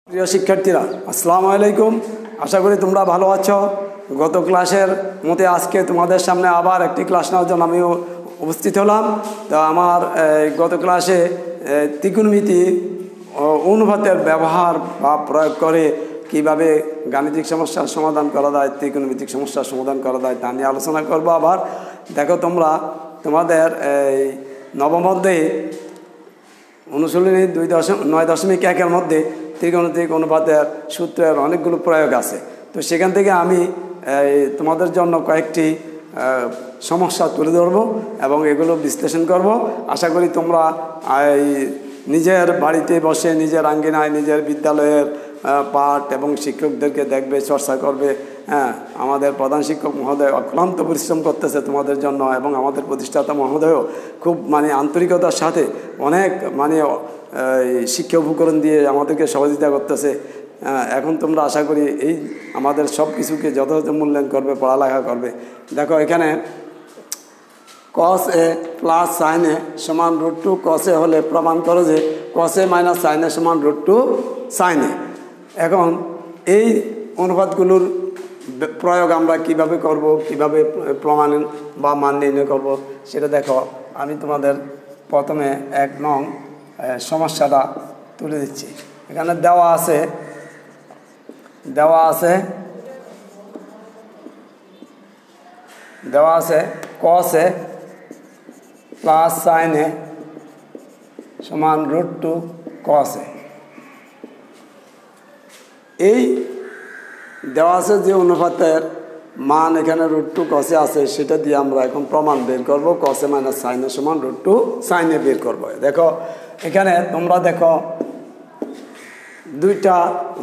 প্রিয় শিক্ষার্থীরা আসসালামু আলাইকুম। আশা করি তোমরা ভালো আছো। গত ক্লাসের মতে আজকে তোমাদের সামনে আবার একটি ক্লাস নেওয়ার জন্য আমিও উপস্থিত হলাম। তো আমার গত ক্লাসে ত্রিকোণমিতি অনুপাতের ব্যবহার বা প্রয়োগ করে কিভাবে গাণিতিক সমস্যার সমাধান করা যায়, ত্রিকোণমিতিক সমস্যার সমাধান করা যায় তা নিয়ে আলোচনা করবো। আবার দেখো তোমরা তোমাদের এই নবম অধ্যায়ে অনুশীলনী 9.1 মধ্যে ত্রিকোণমিতিক অনুপাতের সূত্রের অনেকগুলো প্রয়োগ আছে। তো সেখান থেকে আমি তোমাদের জন্য কয়েকটি সমস্যা তুলে ধরবো এবং এগুলো বিশ্লেষণ করব। আশা করি তোমরা নিজের বাড়িতে বসে নিজের আঙ্গিনায় নিজের বিদ্যালয়ের পাঠ এবং শিক্ষকদেরকে দেখবে, চর্চা করবে। হ্যাঁ, আমাদের প্রধান শিক্ষক মহোদয় অক্লান্ত পরিশ্রম করতেছে তোমাদের জন্য এবং আমাদের প্রতিষ্ঠাতা মহোদয়ও খুব আন্তরিকতার সাথে অনেক শিক্ষা উপকরণ দিয়ে আমাদেরকে সহযোগিতা করতেছে। এখন তোমরা আশা করি এই আমাদের সব কিছুকে যথাযথ মূল্যায়ন করবে, পড়ালেখা করবে। দেখো এখানে cos a plus sin a সমান √2 cos a হলে প্রমাণ করো যে cos a minus sin a সমান √2 sin a। এখন এই অনুপাতগুলোর প্রয়োগ আমরা কিভাবে করব, কিভাবে প্রমাণ বা মান নির্ণয় করব সেটা দেখো। আমি তোমাদের প্রথমে 1 নং সমস্যাটা তুলে দিচ্ছি। এখানে দেওয়া আছে cos a plus sin a সমান √2 cos a। এই দেওয়া আছে যে অনুপাতের মান এখানে √2 cos a আছে, সেটা দিয়ে আমরা এখন প্রমাণ বের করব। cos a minus sin a সমান √2 sin a বের করব। দেখো এখানে তোমরা দেখো দুইটা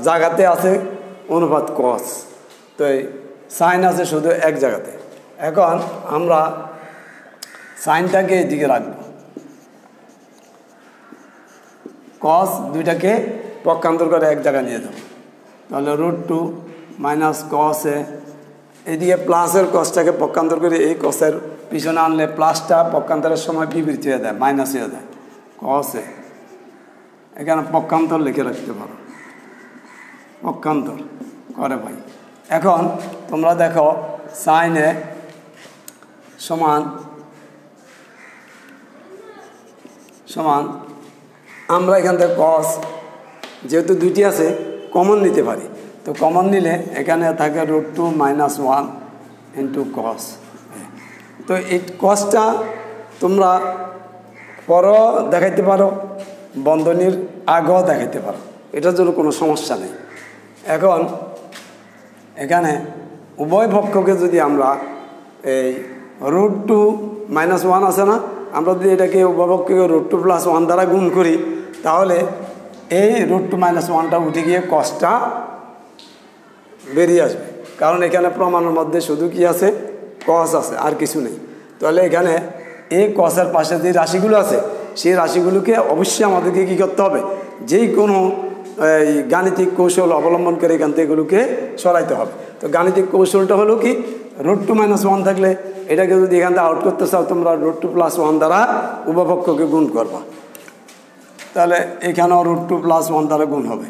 জায়গাতে আছে অনুপাত cos, তো এই sin আছে শুধু এক জায়গাতে। এখন আমরা সাইনটাকে এইদিকে রাখবো, cos দুইটাকে পক্ষান্তর করে এক জায়গায় নিয়ে যাবো। তাহলে √2 মাইনাস cos a, এদিকে প্লাসের cosটাকে পক্ষান্তর করে এই cosের পিছনে আনলে প্লাসটা পক্ষান্তরের সময় বিবৃতি হয়ে যায়, মাইনাস হয়ে যায়। cos a এখানে পক্ষান্তর লিখে রাখতে পারো, পক্ষান্তর করে ভাই। এখন তোমরা দেখো sin a সমান আমরা এখান থেকে cos যেহেতু দুইটি আছে কমন নিতে পারি, তো কমন নিলে এখানে থাকে √2 মাইনাস 1 ইন্টু cos। তো এই cosটা তোমরা পরও দেখাইতে পারো, বন্ধনীর আগেও দেখাইতে পারো, এটার জন্য কোনো সমস্যা নেই। এখন এখানে উভয় পক্ষকে যদি আমরা এই √2 মাইনাস 1 আছে না, আমরা যদি এটাকে উভয় পক্ষকে √2 প্লাস 1 দ্বারা গুণ করি তাহলে এই √2 মাইনাস 1টা উঠে গিয়ে cosটা বেরিয়ে আসবে, কারণ এখানে প্রমাণের মধ্যে শুধু কি আছে, cos আছে, আর কিছু নেই। তাহলে এখানে এই cosের পাশে যে রাশিগুলো আছে সেই রাশিগুলোকে অবশ্যই আমাদেরকে কী করতে হবে, যেই কোনো গাণিতিক কৌশল অবলম্বন করে এখান থেকে এগুলোকে সরাইতে হবে। তো গাণিতিক কৌশলটা হলো কি, √2 মাইনাস 1 থাকলে এটাকে যদি এখান থেকে আউট করতে চাও তোমরা √2 প্লাস 1 দ্বারা উভয়পক্ষকে গুণ করবা, তাহলে এখানেও √2 প্লাস 1 দ্বারা গুণ হবে,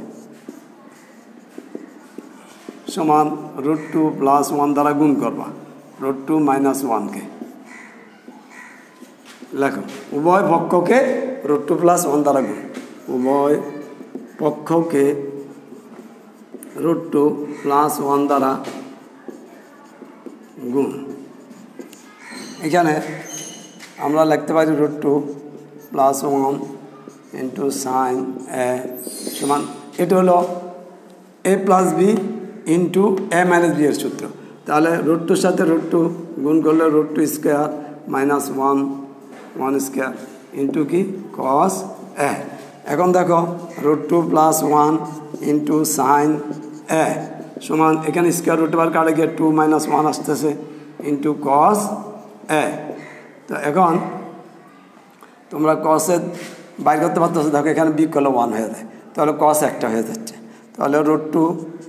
সমান √2 প্লাস 1 দ্বারা গুণ করবা √2 মাইনাস 1কে লেখো। উভয় পক্ষকে √2 প্লাস 1 দ্বারা গুণ, উভয় পক্ষকে √2 প্লাস 1 দ্বারা গুণ। এখানে আমরা লিখতে পারি √2 প্লাস 1 ইন্টু sin a সমান, এটা হলো a plus b into a minus b এর সূত্র। তাহলে √2 সাথে √2 গুণ করলে √2 স্কোয়ার মাইনাস 1 স্কোয়ার ইন্টু কি cos a। এখন দেখো √2 প্লাস 1 ইন্টু sin a সমান, এখানে স্কোয়ার রুট বার কাটে গিয়ে 2 মাইনাস 1 আসতেছে ইন্টু cos a। তো এখন তোমরা cosের বাইর করতে পারতেছো, দেখো এখানে বিগ করলে 1 হয়ে যায়, তাহলে cos একটা হয়ে যাচ্ছে। তাহলে √2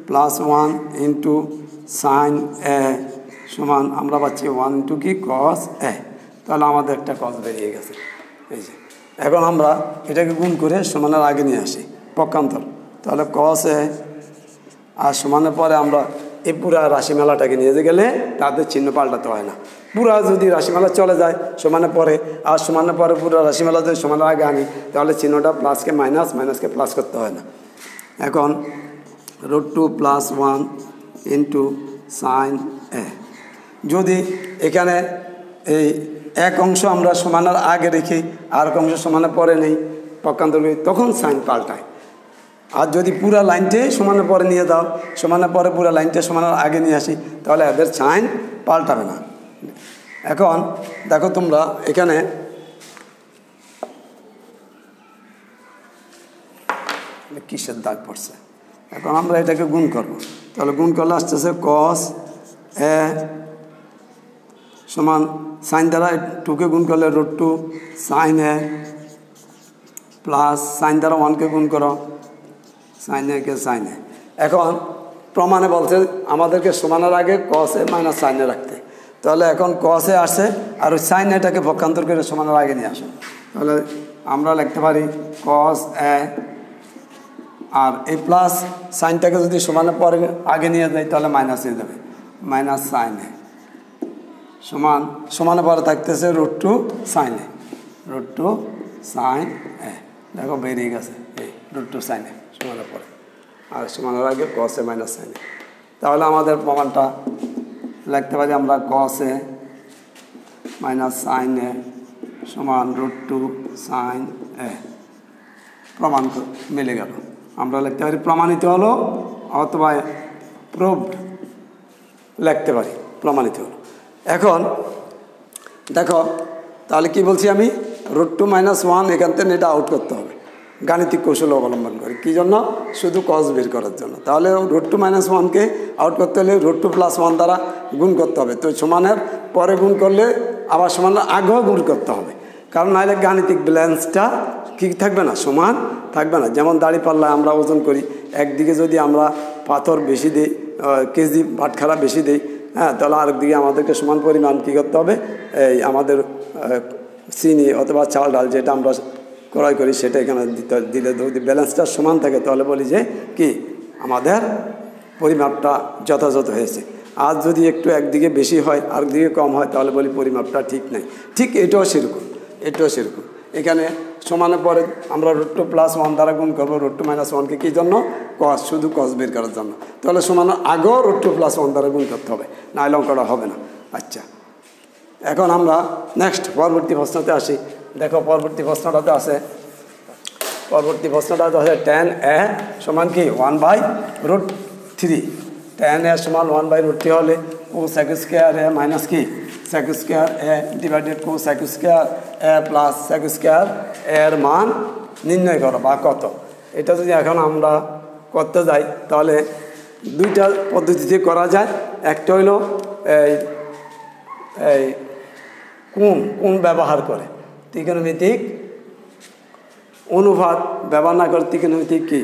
প্লাস 1 ইন্টু sin a সমান আমরা পাচ্ছি 1 ইন্টু কি cos a। তাহলে আমাদের একটা cos বেরিয়ে গেছে। এই যে এখন আমরা এটাকে গুণ করে সমানের আগে নিয়ে আসি পক্ষান্তর, তাহলে cos a আর সমানের পরে আমরা এই পুরা রাশিমালাটাকে নিয়ে গেলে তাদের চিহ্ন পাল্টাতে হয় না। পুরা যদি রাশিমালা চলে যায় সমানের পরে আর সমানের পরে পুরো রাশিমালা যদি সমানের আগে আনি তাহলে চিহ্নটা প্লাসকে মাইনাস, মাইনাসকে প্লাস করতে হয় না। এখন √2 + 1 ইন্টু sin a, যদি এখানে এই এক অংশ আমরা সমানের আগে রেখে আর এক অংশ সমানের পরে নেই পক্ষান্তর করি তখন সাইন পাল্টায়। আর যদি পুরা লাইনটে সমানের পরে নিয়ে দাও, সমানের পরে পুরা লাইনটা সমানের আগে নিয়ে আসি তাহলে এদের সাইন পাল্টাবে না। এখন দেখো তোমরা এখানে কিসের দাগ পড়ছে, এখন আমরা এটাকে গুণ করব। তাহলে গুণ করলে আসতেছে cos a সমান সাইন দ্বারা 2কে গুণ করলে √2 sin a প্লাস সাইন দ্বারা 1কে গুণ করো sin a K sin a। এখন প্রমাণে বলছে আমাদেরকে সমানের আগে cos a minus sin a রাখতে, তাহলে এখন cos a আসছে আর ওই sin aটাকে পক্ষান্তর করে সমানের আগে নিয়ে আসো। তাহলে আমরা লিখতে পারি cos a আর এই প্লাস সাইনটাকে যদি সমানের পরে আগে নিয়ে যাই তাহলে মাইনাস হয়ে যাবে, মাইনাস sin a সমান সমানের পরে থাকতেছে √2 sin a, √2 sin a। দেখো বেরিয়ে গেছে এই √2 sin a সমানের পরে আর সমানের আগে cos a minus sin a। তাহলে আমাদের প্রমাণটা লিখতে পারি আমরা cos a minus sin a সমান √2 sin a। প্রমাণ মিলে গেল। আমরা লিখতে পারি প্রমাণিত হলো অথবা প্রুভড লিখতে পারি প্রমাণিত হলো। এখন দেখো তাহলে কি বলছি আমি √2 - 1 এখান থেকে এটা আউট করতে হবে গাণিতিক কৌশল অবলম্বন করে। কি জন্য? শুধু cos বের করার জন্য। তাহলে √2 - 1কে আউট করতে হলে √2 + 1 দ্বারা গুণ করতে হবে। তো সমানের পরে গুণ করলে আবার সমানের আগেও গুণ করতে হবে, কারণ নাহলে গাণিতিক ব্যালেন্সটা কি থাকবে না, সমান থাকবে না। যেমন দাঁড়িপাল্লায় আমরা ওজন করি, একদিকে যদি আমরা পাথর বেশি দিই, কেজি বাটখারা বেশি দিই, হ্যাঁ, তাহলে আরেকদিকে আমাদেরকে সমান পরিমাণ কী করতে হবে, এই আমাদের চিনি অথবা চাল ডাল যেটা আমরা ক্রয় করি সেটা এখানে দিলে যদি ব্যালেন্সটা সমান থাকে তাহলে বলি যে কি আমাদের পরিমাপটা যথাযথ হয়েছে। আর যদি একটু একদিকে বেশি হয় আরেকদিকে কম হয় তাহলে বলি পরিমাপটা ঠিক নাই। ঠিক এটাও সেরকম, এটাও সেরকম। এখানে সমানের পরে আমরা √2 + 1 দ্বারা গুণ করবো √2 - 1কে কী জন্য, cos, শুধু cos বের করার জন্য। তাহলে সমানের আগেও √2 + 1 দ্বারা গুণ করতে হবে, নাহলে অঙ্কটা হবে না। আচ্ছা, এখন আমরা নেক্সট পরবর্তী প্রশ্নতে আসি। দেখো পরবর্তী প্রশ্নটাতে আছে, পরবর্তী প্রশ্নটাতে আছে tan a সমান কি 1/√3। tan a সমান 1/√3 হলে cos sec² a মাইনাস কি sec² a divided cos sec² a plus sec² এর মান নির্ণয় করো বা কত। এটা যদি এখন আমরা করতে যাই তাহলে দুইটা পদ্ধতিতে করা যায়। একটা হইল এই কোণ ব্যবহার করে, ত্রিকোণমিতিক অনুপাত ব্যবহার না করে ত্রিকোণমিতিক কি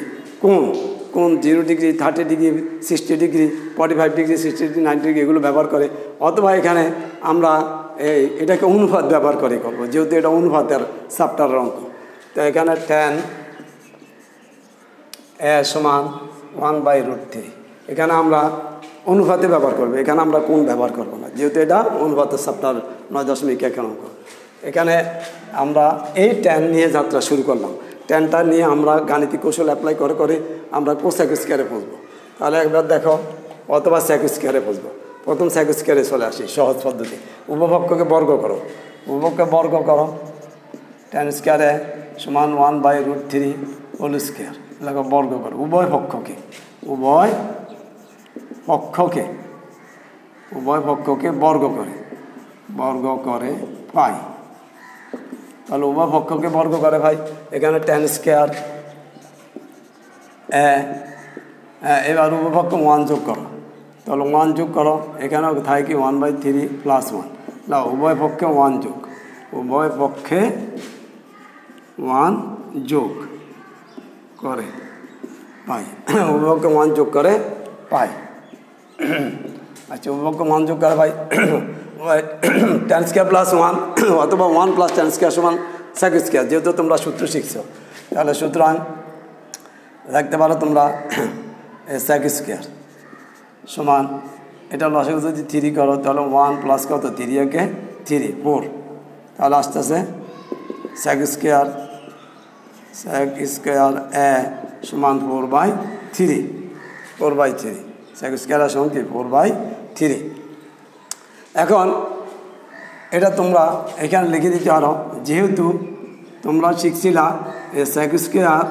কোণ 0 degree, 30 degree, 60 degree, 45 degree, 60 degree, 90 degree এগুলো ব্যবহার করে। অথবা এখানে আমরা এটাকে অনুপাত ব্যবহার করে করবো, যেহেতু এটা অনুপাতের চ্যাপ্টারের অঙ্ক। তো এখানে tan a সমান 1/√3 এখানে আমরা অনুপাতে ব্যবহার করবো, এখানে আমরা কোণ ব্যবহার করবো না, যেহেতু এটা অনুপাতের চ্যাপ্টার 9.1 অঙ্ক। এখানে আমরা এই tan নিয়ে যাত্রা শুরু করলাম। ট্যানটা নিয়ে আমরা গাণিতিক কৌশল অ্যাপ্লাই করে করে আমরা cos sec² বুঝবো। তাহলে একবার দেখো, অথবা sec² বুঝবো। প্রথম sec² চলে আসি, সহজ পদ্ধতি। উপপক্ষকে বর্গ করো, উপপক্ষকে বর্গ করো, tan² a সমান 1/√3 হোল স্কোয়ার দেখো বর্গ করো। উভয় পক্ষকে বর্গ করে পাই। তাহলে উভয় পক্ষকে বর্গ করে ভাই, এখানে tan² a, এবার উভয় পক্ষ 1 যোগ করো, তাহলে 1 যোগ করো, এখানেও থাকে কি 1/3 + 1 না, উভয় পক্ষে 1 যোগ, উভয় পক্ষে 1 যোগ করে পাই, উভয় পক্ষে 1 যোগ করে পাই। আচ্ছা, উভয় পক্ষে 1 যোগ করে ভাই tan² + 1 অথবা 1 + tan² সমান sec², যেহেতু তোমরা সূত্র শিখছো। তাহলে সুতরাং রাখতে পারো তোমরা সেক স্কোয়ার সমান এটা লসাগু যদি 3 করো তাহলে 1 প্লাস কত 3 একে 3 4 তাহলে আসতেছে সেক স্কোয়ার এ সমান 4/3 4/3 সেক স্কোয়ার সমান কি 4/3। এখন এটা তোমরা এখানে লিখে দিতে পারো যেহেতু তোমরা শিখছিলা সেক স্কোয়ার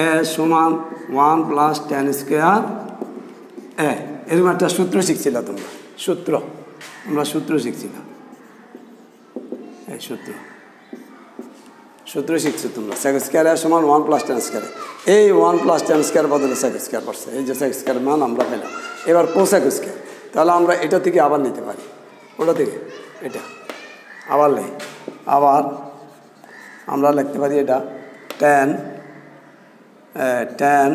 এ সমান 1 প্লাস tan স্কোয়ার এ এরকম একটা সূত্র শিখছিলা তোমরা সূত্র শিখছিলা এই সূত্র শিখছো তোমরা সেক স্কোয়ার এ সমান 1 প্লাস tan স্কোয়ার এই 1 প্লাস tan স্কোয়ার বদলে সেক স্কোয়ার পড়ছে এই যে সেক স্কোয়ার মান আমরা পেলাম। এবার কোসেক স্কোয়ার তাহলে আমরা এটা থেকে আবার নিতে পারি ওটা থেকে এটা আবার আমরা লিখতে পারি এটা tan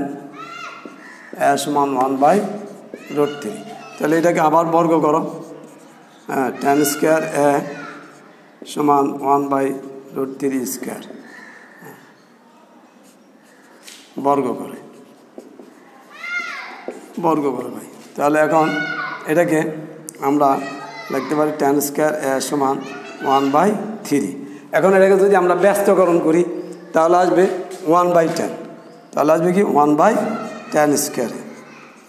এ সমান 1/√3 তাহলে এটাকে আবার বর্গ করো tan স্কোয়ার এ সমান 1/√3 স্কোয়ার বর্গ করে ভাই। তাহলে এখন এটাকে আমরা লিখতে পারি tan স্কোয়ার এ সমান 1/3। এখন এটাকে যদি আমরা ব্যস্তকরণ করি তাহলে আসবে 1/10 তাহলে আসবে কি 1/10 স্কোয়ার।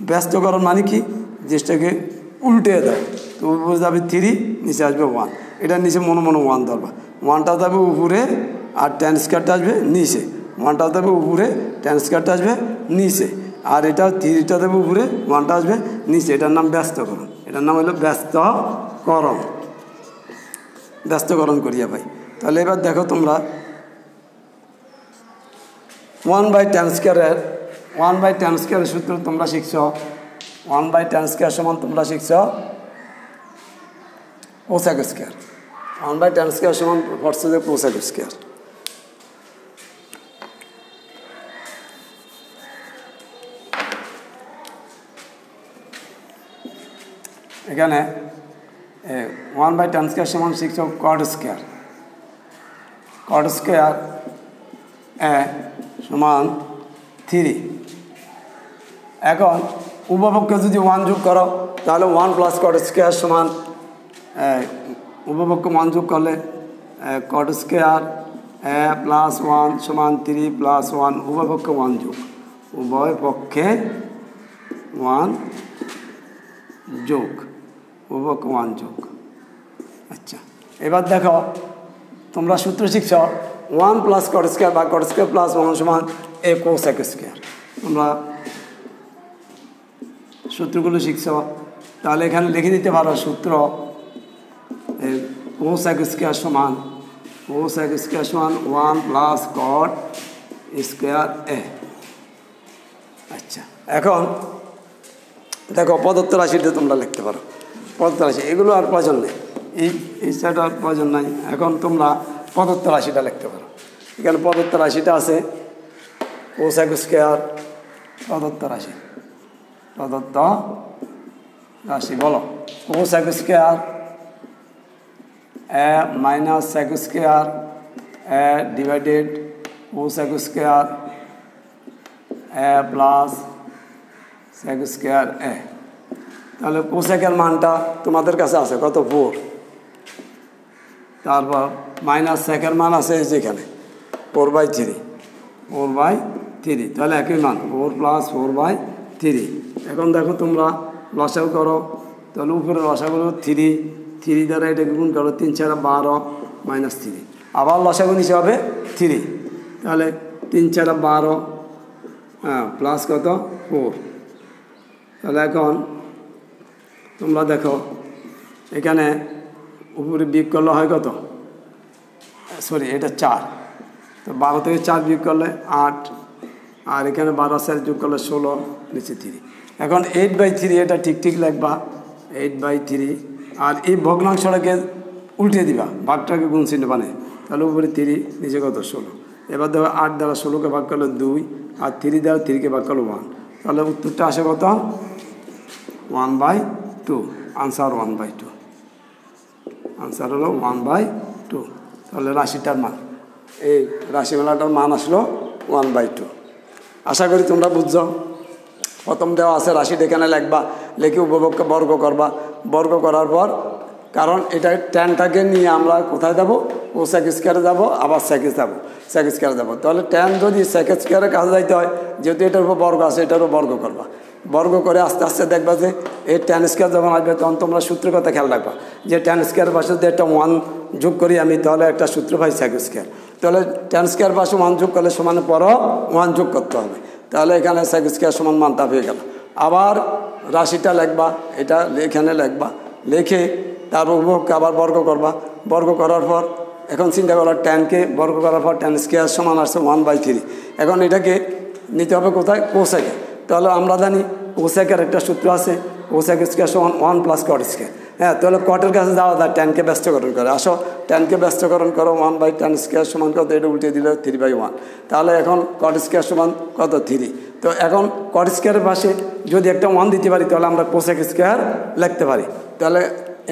ব্যস্তকরণ মানে কি জিনিসটাকে উল্টে দেয় তো উপরে যাবে 3 নিচে আসবে 1 এটার নিচে মনে 1 ধরবা 1টা যাবে উপরে আর tan স্কোয়ারটা আসবে নিচে 1টা যাবে উপরে tan স্কোয়ারটা আসবে নিচে আর এটা 3টা দেবে উপরে 1টা আসবে নিচে এটার নাম ব্যস্তকরণ এটার নাম হলো ব্যস্তকরণ করিয়া ভাই। তাহলে এবার দেখো তোমরা 1/tan স্কোয়ারের 1/tan স্কোয়ারের সূত্র তোমরা শিখছ 1/tan স্কোয়ার সমান তোমরা শিখছ কোসেক স্কোয়ার 1/tan স্কোয়ার সমান পড়ছে যে কোসেক স্কোয়ার। এখানে 1/tan স্কোয়ার সমান শিখছ কট স্কোয়ার এ সমান 3। এখন উপপক্ষে যদি 1 যোগ করো তাহলে 1 প্লাস কট স্কোয়ার সমান উপপক্ষ 1 যোগ করলে কট স্কোয়ার এ প্লাস 1 সমান 3 প্লাস 1 উপপক্ষে 1 যোগ উভয় পক্ষে 1 যোগ উপপক্ষে 1 যোগ। আচ্ছা এবার দেখো তোমরা সূত্র শিখছ 1 প্লাস কট স্কোয়ার বা কট স্কোয়ার প্লাস 1 সমান এ কোসেক স্কোয়ার তোমরা সূত্রগুলো শিখছ তাহলে এখানে লিখে দিতে পারো সূত্র কোসেক স্কোয়ার সমান 1 প্লাস কট স্কোয়ার এ। আচ্ছা এখন দেখো প্রদত্ত রাশিটা তোমরা লিখতে পারো প্রদত্ত রাশি এগুলো আর প্রয়োজন নেই এই সেটা আর প্রয়োজন নাই। এখন তোমরা প্রদত্ত রাশিটা লিখতে পারো এখানে প্রদত্ত রাশিটা আছে কোসেক স্কোয়ার প্রদত্ত রাশি বলো কোসেক স্কোয়ার এ মাইনাস সেক স্কোয়ার এ ডিভাইডেড কোসেক স্কোয়ার এ প্লাস সেক স্কোয়ার এ। তাহলে কোসেকের মানটা তোমাদের কাছে আছে কত 4 তারপর মাইনাস সেকের মান আছে যেখানে 4/3 তাহলে একই মান 4 প্লাস 4/3। এখন দেখো তোমরা লসাগু করো তাহলে উপরে লসাগুলো 3 দ্বারা এটাকে গুণ করো 3 × 4 = 12 মাইনাস 3 আবার লসাগু নিচে হবে 3 তাহলে 3 × 4 = 12 প্লাস কত 4। তাহলে এখন তোমরা দেখো এখানে উপরে বিয়োগ করলে হয় কত সরি এটা 4 তো 12 থেকে 4 বিয়োগ করলে 8 আর এখানে 12 4 যোগ করলে 16 নিচে 3। এখন 8/3 এটা ঠিক লিখবা 8/3 আর এই ভগ্নাংশটাকে উল্টে দিবা ভাগটাকে গুণ চিহ্ন বানায় তাহলে উপরে 3 নিচে কত 16। এবার দেখো 8 দ্বারা 16কে ভাগ করলে 2 আর 3 দ্বারা 3কে ভাগ করলে 1 তাহলে উত্তরটা আসে কত 1/2 আনসার 1/2 আনসার হলো 1/2। তাহলে রাশিটার মান এই রাশিমালাটার মান আসলো 1/2। আশা করি তোমরা বুঝছো। প্রথম দেওয়া আছে রাশিটা এখানে লিখবা, লিখে উপভোগকে বর্গ করবা, বর্গ করার পর কারণ এটা ট্যানটাকে নিয়ে আমরা কোথায় যাবো, কোসেক স্কয়ারে যাবো, আবার সেক স্কয়ারে যাবো। তাহলে ট্যান যদি সেক স্কয়ারের কাছে যাইতে হয়, যেহেতু এটার উপর বর্গ আছে, এটারও বর্গ করবা, বর্গ করে আস্তে আস্তে দেখবা যে এই ট্যান স্কয়ার যখন আসবে তখন তোমরা সূত্রের কথা খেয়াল রাখবা যে ট্যান স্কয়ারের পাশে যদি একটা 1 যোগ করি আমি, তাহলে একটা সূত্র পাই সেক স্কয়ার। তাহলে ট্যান স্কয়ার পাশে 1 যোগ করলে সমানে পরও 1 যোগ করতে হবে, তাহলে এখানে সেক স্কয়ার সমান মানটা হয়ে গেল। আবার রাশিটা লিখবা, এটা এখানে লিখবা, লিখে তারপর উপভোগকে আবার বর্গ করবা, বর্গ করার পর এখন চিন্তা করো ট্যানকে বর্গ করার পর ট্যান স্কয়ার সমান আসছে 1/3। এখন এটাকে নিতে হবে কোথায়, কোসেকে। তাহলে আমরা জানি কোসেকের একটা সূত্র আছে, কোসেক স্কয়ার সমান 1 + কট স্কয়ার। হ্যাঁ, তাহলে কটের কাছে যাওয়া যায়, ট্যানকে ব্যস্তকরণ করে আসো, ট্যানকে ব্যস্তকরণ করো, 1/tan স্কয়ার সমান কত, এটা উল্টে দিলে 3/1। তাহলে এখন কট স্কয়ার সমান কত, 3। তো এখন কট স্কয়ারের পাশে যদি একটা 1 দিতে পারি তাহলে আমরা কোসেক স্কয়ার লিখতে পারি। তাহলে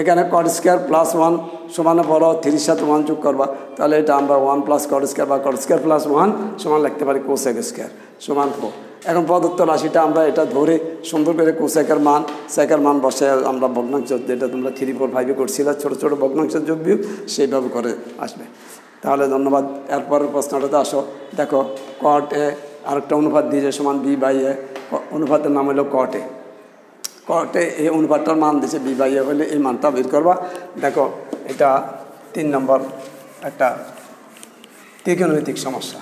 এখানে কট স্কয়ার +1 সমানে বড় 3 সাথে 1 যোগ করবা, তাহলে এটা আমরা 1 + কট স্কয়ার বা কট স্কয়ার +1 সমান লিখতে পারি কোসেক স্কয়ার সমান 4। এখন প্রদত্ত রাশিটা আমরা এটা ধরে সুন্দর করে কোসেকের মান, সেকের মান বসে আমরা ভগ্নাংশ, যেটা তোমরা 3, 4, 5 করছিলে ছোটো ছোটো ভগ্নাংশের যোগ বিয়োগ, সেইভাবে করে আসবে। তাহলে ধন্যবাদ। এরপরের প্রশ্নটাতে আসো। দেখো কট এ আরেকটা অনুপাত দিয়েছে সমান b/a, অনুপাতের নাম হলো কট এ। কটে এই অনুপাতটার মান দিয়েছে b/a হলে এই মানটা বের করবা। দেখো এটা 3 নম্বর একটা ত্রিকোণমিতিক সমস্যা।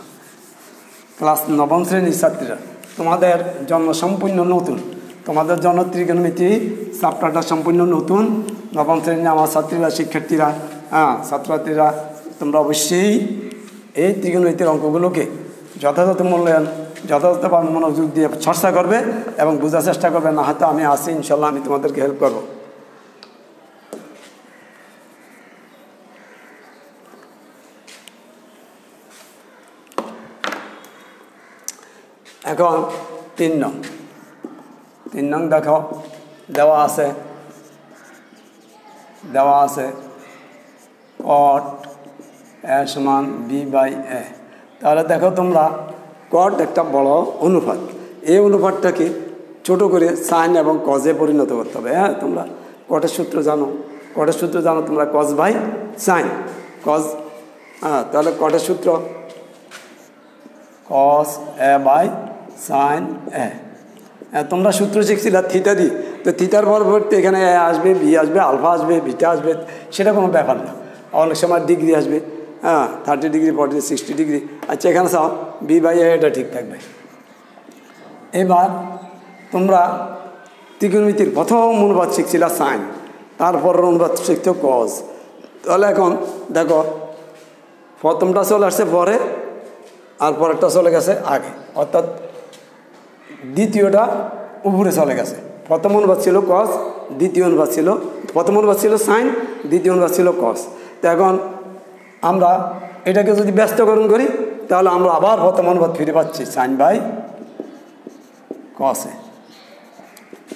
ক্লাস 9ম শ্রেণীর ছাত্রীরা, তোমাদের জন্য সম্পূর্ণ নতুন, তোমাদের জন্য ত্রিকোণমিতি চ্যাপ্টারটা সম্পূর্ণ নতুন। 9ম শ্রেণীর আমার ছাত্রীরা, শিক্ষার্থীরা, ছাত্রছাত্রীরা, তোমরা অবশ্যই এই ত্রিকোণমিতির অঙ্কগুলোকে যথাযথ মূল্যায়ন, যথাযথভাবে মনোযোগ দিয়ে চর্চা করবে এবং বোঝার চেষ্টা করবে। না হয়তো আমি আছি, ইনশাল্লাহ আমি তোমাদেরকে হেল্প করব। এখন 3 নং দেখো দেওয়া আছে কট এ সমান b/a। তাহলে দেখো তোমরা কট একটা বড় অনুপাত, এই অনুপাতটাকে ছোট করে সাইন এবং কজে পরিণত করতে হবে। হ্যাঁ, তোমরা কটের সূত্র জানো, তোমরা cos/sin, কজ। তাহলে কটের সূত্র cos a/sin a। তোমরা সূত্র শিখছিলে থিটা দি, তো থিটার পরবর্তী এখানে এ আসবে, বি আসবে, আলফা আসবে, বিটা আসবে, সেটা কোনো ব্যাপার না। অনেক সময় ডিগ্রি আসবে, 30 ডিগ্রি, 40, 60 ডিগ্রি। আচ্ছা, এখানে চাও b/a, এটা ঠিক থাকবে। এবার তোমরা ত্রিকোণমিতির প্রথম অনুপাত শিখছিল সাইন, তারপরের অনুপাত শিখত কজ। তাহলে এখন দেখো প্রথমটা চলে আসছে পরে আর পরেরটা চলে গেছে আগে, অর্থাৎ দ্বিতীয়টা উপরে চলে গেছে। প্রথম অনুপাত ছিল কজ, দ্বিতীয় অনুপাত ছিল, প্রথম অনুপাত ছিল সাইন, দ্বিতীয় অনুপাত ছিল কজ। তো এখন আমরা এটাকে যদি ব্যস্তকরণ করি তাহলে আমরা আবার প্রথম অনুপাত ফিরে পাচ্ছি sin/cos-এ।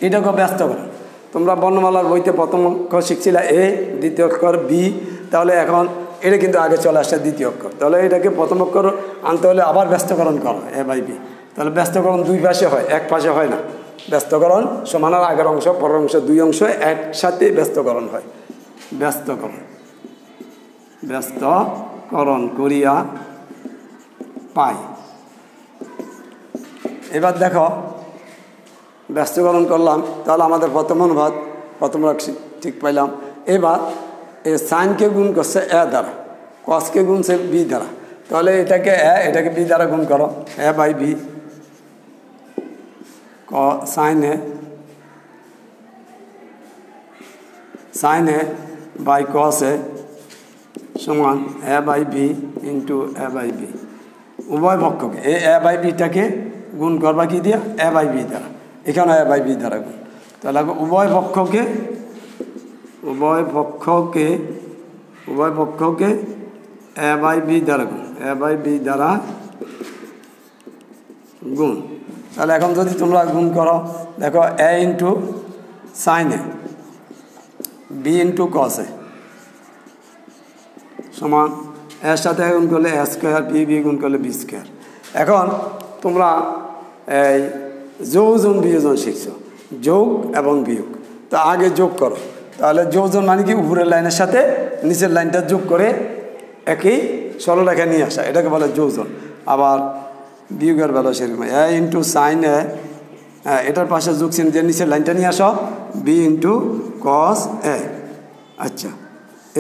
এটাকে ব্যস্তকরণ তোমরা বর্ণমালার বইতে প্রথম অক্ষর শিখছিলে এ, দ্বিতীয় অক্ষর বি, তাহলে এখন এটা কিন্তু আগে চলে আসছে দ্বিতীয় অক্ষর। তাহলে এটাকে প্রথম অক্ষর আনতে হলে আবার ব্যস্তকরণ করো a/b। তাহলে ব্যস্তকরণ দুই পাশে হয়, এক পাশে হয় না। ব্যস্তকরণ সমানের আগের অংশ পরের অংশ, দুই অংশ একসাথে ব্যস্তকরণ হয়। ব্যস্তকরণ করিয়া পাই। এবার দেখো ব্যস্তকরণ করলাম, তাহলে আমাদের প্রথম ঠিক পাইলাম। এবার এই সাইনকে গুণ করছে এ দ্বারা, কসকে গুণছে বি দ্বারা, তাহলে এটাকে বি দ্বারা গুণ করো, a/b sin a by cos a সমান a/b ইন্টু a/b। উভয় পক্ষকে এই a/bটাকে গুণ করবা কি দিয়া, a/b দ্বারা, এখানে a/b দ্বারা গুণ। তাহলে উভয় পক্ষকে a/b দ্বারা গুণ, a/b দ্বারা গুণ। তাহলে এখন যদি তোমরা গুণ করো, দেখো a into sin a, b into cos a সমান এর সাথে গুণ করলে a স্কোয়ার, বি গুণ করলে b স্কোয়ার। এখন তোমরা এই যোজন বিয়োজন শিখছো, যোগ এবং বিয়োগ। তো আগে যোগ করো, তাহলে যোজন মানে কি উপরের লাইনের সাথে নিচের লাইনটা যোগ করে একই সরলরেখায় নিয়ে আসা, এটাকে বলে যোজন। আবার বিয়োগের বেলা সেরকম এ ইন্টু সাইন এ, এটার পাশে যোগ চিহ্ন দিয়ে নিচের লাইনটা নিয়ে আসো, বি ইন্টু কস এ। আচ্ছা,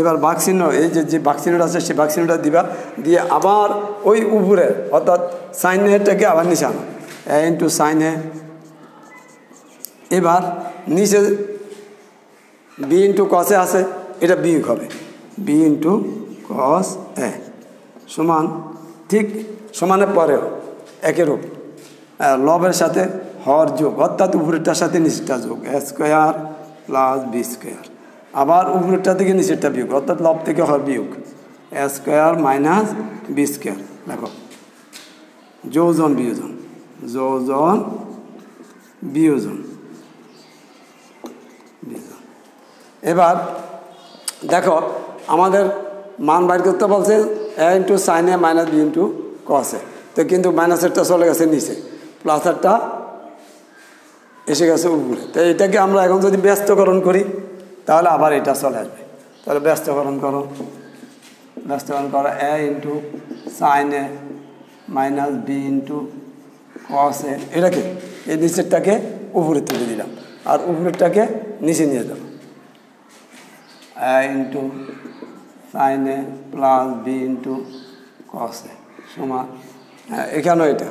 এবার বাঘ চিহ্ন, এই যে বাঘ চিহ্নটা আছে সেই বাঘ চিহ্নটা দিবা, দিয়ে আবার ওই উপরে অর্থাৎ সাইন এটাকে আবার নিচে আনো, এ ইন্টু সাইন এ। এবার নিচে বি ইন্টু কসে আছে, এটা বিয়োগ হবে, বি ইন্টু কস এ সমান, ঠিক সমানের পরেও একই রূপ লবের সাথে হর যোগ, অর্থাৎ উপরেরটার সাথে নিচেরটা যোগ, এ স্কোয়ার প্লাস বি স্কোয়ার। আবার উপরেরটা থেকে নিচেরটা বিয়োগ, অর্থাৎ লব থেকে হর বিয়োগ, এ স্কোয়ার মাইনাস বি স্কোয়ার। দেখো যোজন বিয়োজন, যোজন বিয়োজন বিয়োজন। এবার দেখো আমাদের মান বাইর করতে বলছে এ into sine A minus B into cos এ। তো কিন্তু মাইনাসেরটা চলে গেছে নিচে, প্লাসেরটা এসে গেছে উপরে। তো এটাকে আমরা এখন যদি ব্যস্তকরণ করি তাহলে আবার এটা চলে আসবে। তাহলে ব্যস্তকরণ করো, ব্যস্তকরণ করো, এ into sine A minus B into cos এ। এটাকে এই নিচেরটাকে উপরে তুলে দিলাম আর উপরেরটাকে নিচে নিয়ে যাবো, A into sine A plus B into cos A সমান, এখানেও এটা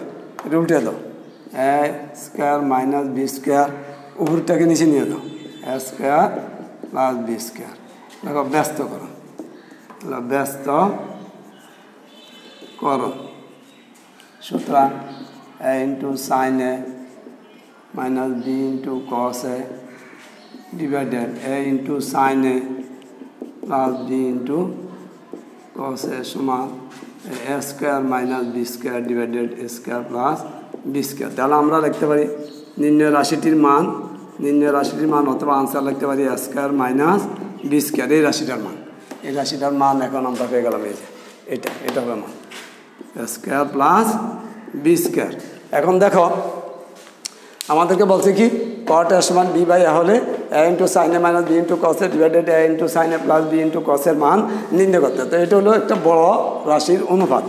উল্টে দাও, A square minus B square, উপরটাকে নিচে নিয়ে দাও, A square plus B square. দেখো ব্যস্ত করো, ব্যস্ত করো, সুতরাং A into sine A minus B into cos A divided A into sine A plus B into cos A সমান A square minus B square divided A square plus B square. তাহলে আমরা লিখতে পারি নির্ণয় রাশিটির মান, নির্ণয় রাশিটির মান অথবা আনসার লিখতে পারি এ স্কোয়ার মাইনাস বি স্কোয়ার, এই রাশিটার মান। এই রাশিটার মান এখন আমরা পেয়ে গেলাম, এই যে এটা হবে মান এ স্কোয়ার প্লাস বি স্কোয়ার। এখন দেখো আমাদেরকে বলছে কি কট এ সমান বি বাই এ হলে এ into sine A minus B into cos A divided A into sine A plus B into কসের মান নির্ণয় করতে। তো এটা হলো একটা বড় রাশির অনুপাত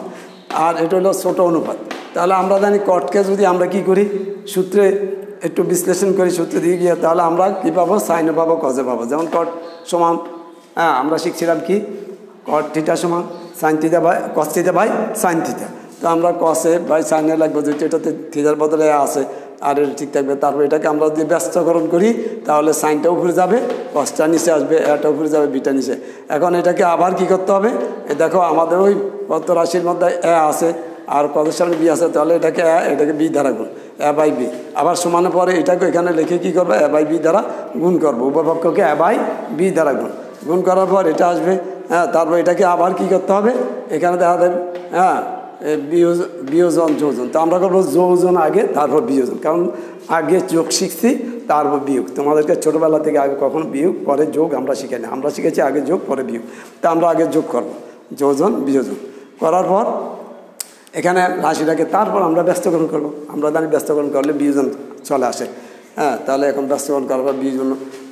আর এটা হলো ছোট অনুপাত। তাহলে আমরা জানি কটকে যদি আমরা কি করি সূত্রে একটু বিশ্লেষণ করি, সূত্রে দিয়ে গিয়ে তাহলে আমরা কী পাবো, সাইনে পাবো কসে পাবো। যেমন কট সমান আমরা শিখছিলাম কি কট থিটা সমান sine theta by cos theta by sine theta. তো আমরা কসে বাই সাইনে লাগবো, যেহেতু এটাতে থিটার বদলে আছে আর এটা ঠিক থাকবে। তারপর এটাকে আমরা যদি ব্যস্তকরণ করি তাহলে সাইনটা উপরে যাবে, কসটা নিচে আসবে, এটা উপরে যাবে, বিটা নিচে। এখন এটাকে আবার কি করতে হবে, দেখো আমাদের ওই কত রাশির মধ্যে এ আছে আর কদের সামনে বি আছে, তাহলে এটাকে এটাকে বি দ্বারা গুণ, এ বাই বি। আবার সমানের পরে এটাকে এখানে লিখে কী করবো, এ বাই বি দ্বারা গুণ করবো, উপপক্ষকে এ বাই বি দ্বারা গুণ করার পর এটা আসবে। তারপর এটাকে আবার কি করতে হবে, এখানে দেখা যাবে বিয়োজন যোজন। তো আমরা করবো যোজন আগে তারপর বিয়োজন, কারণ আগে যোগ শিখছি তারপর বিয়োগ। তোমাদেরকে ছোটোবেলা থেকে আগে কখনো বিয়োগ পরে যোগ আমরা শিখি না, আমরা শিখেছি আগে যোগ পরে বিয়োগ। তা আমরা আগে যোগ করবো, যোজন বিয়োজন করার পর এখানে রাশিটাকে তারপর আমরা ব্যস্তকরণ করবো। আমরা জানি ব্যস্তকরণ করলে বিয়োজন চলে আসে। তাহলে এখন ব্যস্তকরণ করার পর বিয়োজন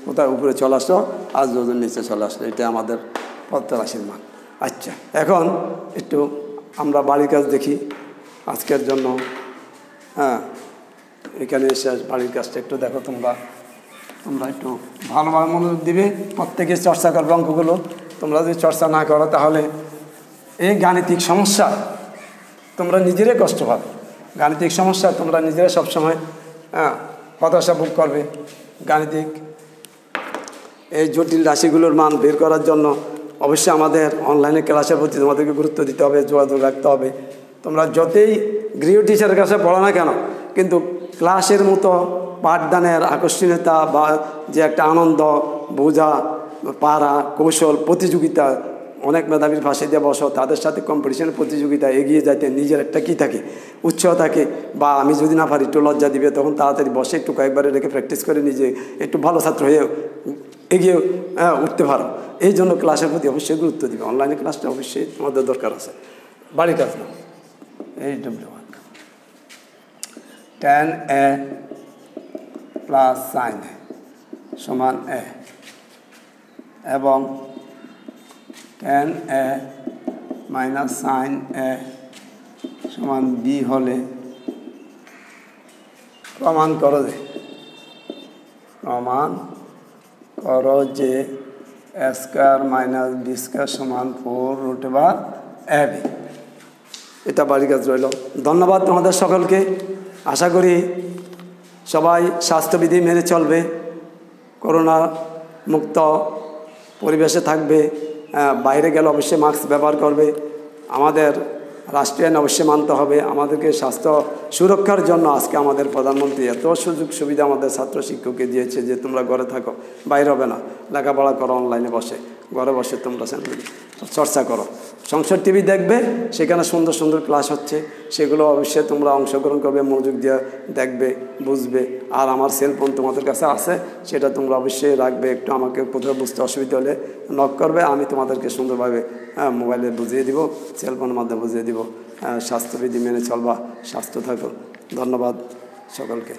কোথায় উপরে চলে আসলো আর যোজন নিচে চলে আসলো, এটা আমাদের পত্র রাশির মান। আচ্ছা, এখন একটু আমরা বাড়ির কাজ দেখি আজকের জন্য। এখানে এসে বাড়ির কাজটা একটু দেখো তোমরা একটু ভালোভাবে মনোযোগ দিবে, প্রত্যেকে চর্চা করবে অঙ্কগুলো। তোমরা যদি চর্চা না করো তাহলে এই গাণিতিক সমস্যা তোমরা নিজেরাই কষ্ট পাবে। গাণিতিক সমস্যা তোমরা নিজেরাই সবসময় হতাশা ভোগ করবে। গাণিতিক এই জটিল রাশিগুলোর মান বের করার জন্য অবশ্যই আমাদের অনলাইনে ক্লাসের প্রতি তোমাদেরকে গুরুত্ব দিতে হবে, যোগাযোগ রাখতে হবে। তোমরা যতই গৃহ টিচারের কাছে পড়ো না কেন, কিন্তু ক্লাসের মতো পাঠদানের আকর্ষণীয়তা বা যে একটা আনন্দ বোঝা পারা কৌশল প্রতিযোগিতা, অনেক মেধাবীর ভাষা দিয়ে বসো, তাদের সাথে কম্পিটিশনের প্রতিযোগিতা এগিয়ে যাইতে নিজের একটা কী থাকে, উৎসাহ থাকে। বা আমি যদি না পারি একটু লজ্জা দিবে, তখন তাড়াতাড়ি বসে একটু কয়েকবারে রেখে প্র্যাকটিস করে নিজে একটু ভালো ছাত্র হয়ে এগিয়ে উঠতে পারো। এই জন্য ক্লাসের প্রতি অবশ্যই গুরুত্ব দিবে। অনলাইনে ক্লাসটা অবশ্যই তোমাদের দরকার আছে, বাড়ির কাজ না। এই tan a plus sin a সমান a এবং tan a minus sin a সমান b হলে প্রমাণ করো যে a square minus b square সমান 4√ab। এটা বাড়ির কাজ রইল। ধন্যবাদ তোমাদের সকলকে। আশা করি সবাই স্বাস্থ্যবিধি মেনে চলবে, করোনা মুক্ত পরিবেশে থাকবে, বাইরে গেলে অবশ্যই মাস্ক ব্যবহার করবে। আমাদের রাষ্ট্রীয় আইন অবশ্যই মানতে হবে। আমাদেরকে স্বাস্থ্য সুরক্ষার জন্য আজকে আমাদের প্রধানমন্ত্রী এত সুযোগ সুবিধা আমাদের ছাত্র শিক্ষককে দিয়েছে যে তোমরা ঘরে থাকো, বাইরে হবে না, লেখাপড়া করো, অনলাইনে বসে ঘরে বসে তোমরা চর্চা করো। সংসদ টিভি দেখবে, সেখানে সুন্দর সুন্দর ক্লাস হচ্ছে, সেগুলো অবশ্যই তোমরা অংশগ্রহণ করবে, মনোযোগ দিয়ে দেখবে, বুঝবে। আর আমার সেলফোন তোমাদের কাছে আছে, সেটা তোমরা অবশ্যই রাখবে। একটু আমাকে কোথাও বুঝতে অসুবিধা হলে নক করবে, আমি তোমাদেরকে সুন্দরভাবে মোবাইলে বুঝিয়ে দিব, সেলফোনের মাধ্যমে বুঝিয়ে দিব। স্বাস্থ্যবিধি মেনে চলবা, স্বাস্থ্য থাকো। ধন্যবাদ সকলকে।